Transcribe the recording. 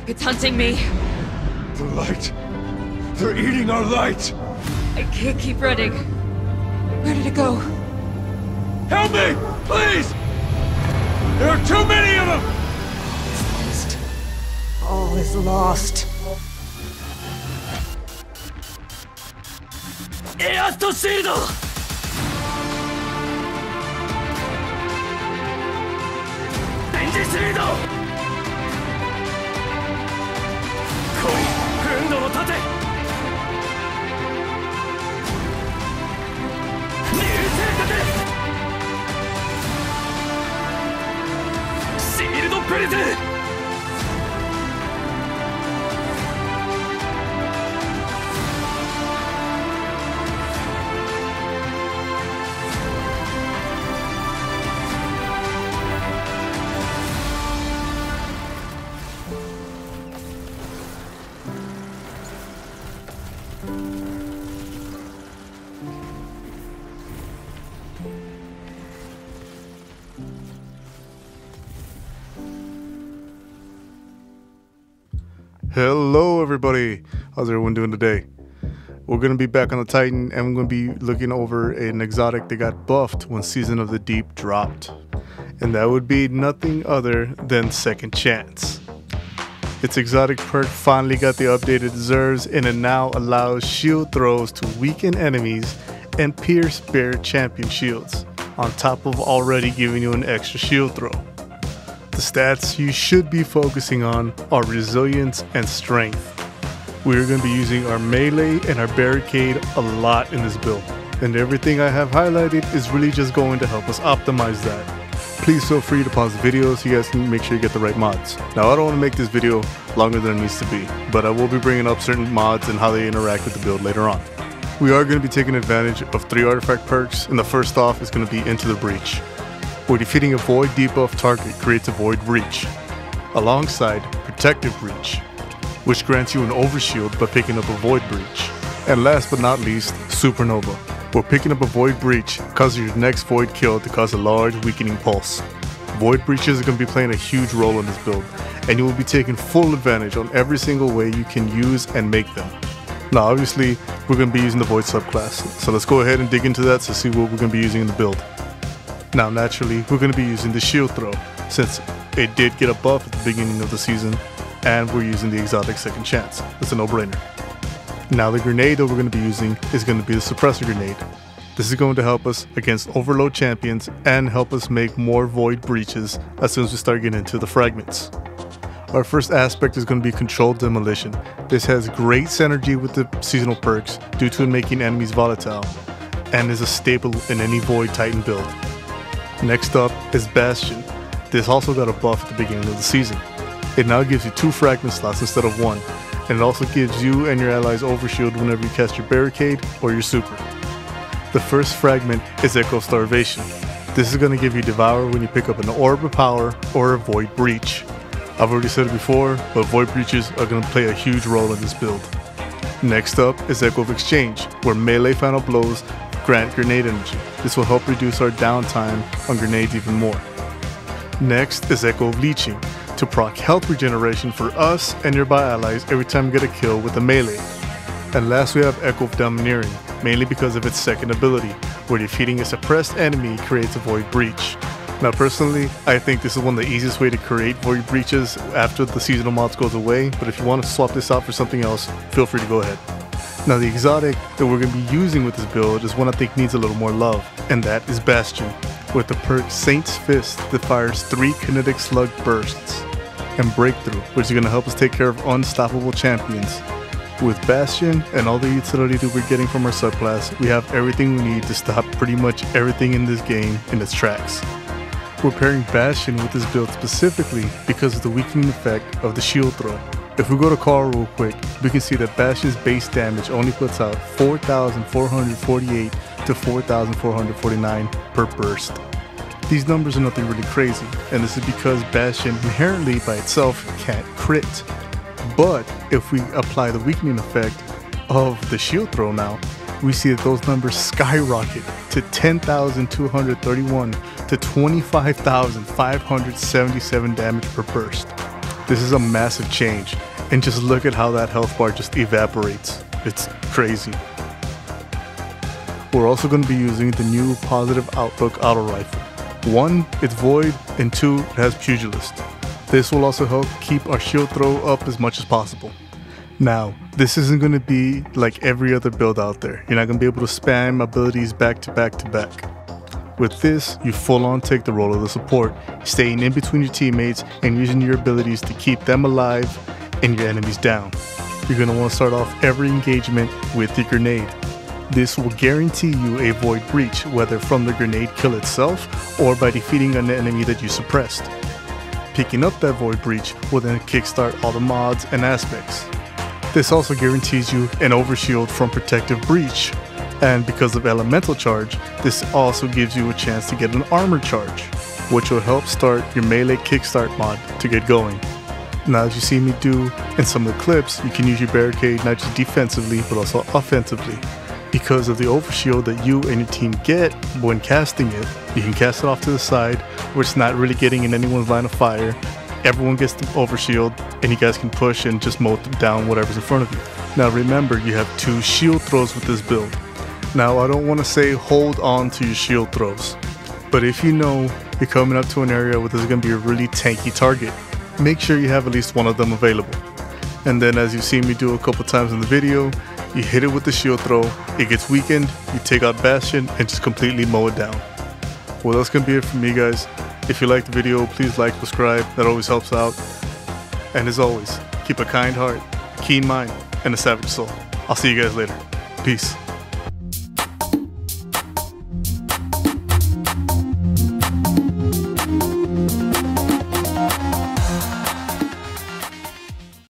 It's hunting me. The light! They're eating our light! I can't keep running. Where did it go? Help me! Please! There are too many of them! All is lost. Easto Shield! Range Shield! Koi, Fundo no Tate! Ryusei Tate! Shield Prison! Hello everybody, how's everyone doing today? We're going to be back on the Titan and we're going to be looking over an exotic that got buffed when Season of the Deep dropped. And that would be nothing other than Second Chance. Its exotic perk finally got the update it deserves, and it now allows shield throws to weaken enemies and pierce bear champion shields, on top of already giving you an extra shield throw. The stats you should be focusing on are resilience and strength. We're going to be using our melee and our barricade a lot in this build, and everything I have highlighted is really just going to help us optimize that. Please feel free to pause the video so you guys can make sure you get the right mods. Now, I don't want to make this video longer than it needs to be, but I will be bringing up certain mods and how they interact with the build later on. We are going to be taking advantage of 3 artifact perks, and the first off is going to be Into the Breach, where defeating a void debuff target creates a void breach, alongside Protective Breach, which grants you an overshield by picking up a void breach. And last but not least, Supernova, where picking up a void breach causes your next void kill to cause a large weakening pulse. Void breaches are going to be playing a huge role in this build, and you will be taking full advantage on every single way you can use and make them. Now obviously, we're going to be using the void subclass, so let's go ahead and dig into that to see what we're going to be using in the build. Now naturally, we're going to be using the shield throw, since it did get a buff at the beginning of the season, and we're using the exotic Second Chance. It's a no-brainer. Now the grenade that we're going to be using is going to be the suppressor grenade. This is going to help us against overload champions and help us make more void breaches as soon as we start getting into the fragments. Our first aspect is going to be controlled demolition. This has great synergy with the seasonal perks due to it making enemies volatile, and is a staple in any void titan build. Next up is Bastion. This also got a buff at the beginning of the season. It now gives you 2 fragment slots instead of 1, and it also gives you and your allies overshield whenever you cast your barricade or your super. The first fragment is Echo Starvation. This is going to give you Devour when you pick up an Orb of Power or a Void Breach. I've already said it before, but Void Breaches are going to play a huge role in this build. Next up is Echo of Exchange, where melee final blows grant grenade energy. This will help reduce our downtime on grenades even more. Next is Echo of Leeching, to proc health regeneration for us and nearby allies every time we get a kill with a melee. And last we have Echo of Domineering, mainly because of its second ability, where defeating a suppressed enemy creates a void breach. Now personally, I think this is one of the easiest way to create void breaches after the seasonal mods goes away, but if you want to swap this out for something else, feel free to go ahead. Now the exotic that we're going to be using with this build is one I think needs a little more love, and that is Bastion, with the perk Saint's Fist that fires 3 kinetic slug bursts, and Breakthrough, which is going to help us take care of unstoppable champions. With Bastion and all the utility that we're getting from our subclass, we have everything we need to stop pretty much everything in this game in its tracks. We're pairing Bastion with this build specifically because of the weakening effect of the shield throw. If we go to Carl real quick, we can see that Bastion's base damage only puts out 4,448 to 4,449 per burst. These numbers are nothing really crazy, and this is because Bastion inherently by itself can't crit. But if we apply the weakening effect of the shield throw now, we see that those numbers skyrocket to 10,231 to 25,577 damage per burst. This is a massive change, and just look at how that health bar just evaporates. It's crazy. We're also going to be using the new Positive Outlook auto rifle. 1, it's void, and 2, it has pugilist. This will also help keep our shield throw up as much as possible. Now, this isn't going to be like every other build out there. You're not going to be able to spam abilities back to back to back. With this, you full on take the role of the support, staying in between your teammates and using your abilities to keep them alive and your enemies down. You're going to want to start off every engagement with the grenade. This will guarantee you a void breach, whether from the grenade kill itself or by defeating an enemy that you suppressed. Picking up that void breach will then kickstart all the mods and aspects. This also guarantees you an overshield from protective breach, and because of elemental charge, this also gives you a chance to get an armor charge, which will help start your melee kickstart mod to get going. Now, as you see me do in some of the clips, you can use your barricade not just defensively but also offensively. Because of the overshield that you and your team get when casting it, you can cast it off to the side where it's not really getting in anyone's line of fire. Everyone gets the overshield, and you guys can push and just mow down whatever's in front of you. Now remember, you have 2 shield throws with this build. Now I don't want to say hold on to your shield throws, but if you know you're coming up to an area where there's going to be a really tanky target, make sure you have at least one of them available. And then, as you've seen me do a couple times in the video, you hit it with the shield throw, it gets weakened, you take out Bastion and just completely mow it down. Well, that's going to be it from me, guys. If you liked the video, please like, subscribe, that always helps out. And as always, keep a kind heart, keen mind, and a savage soul. I'll see you guys later. Peace.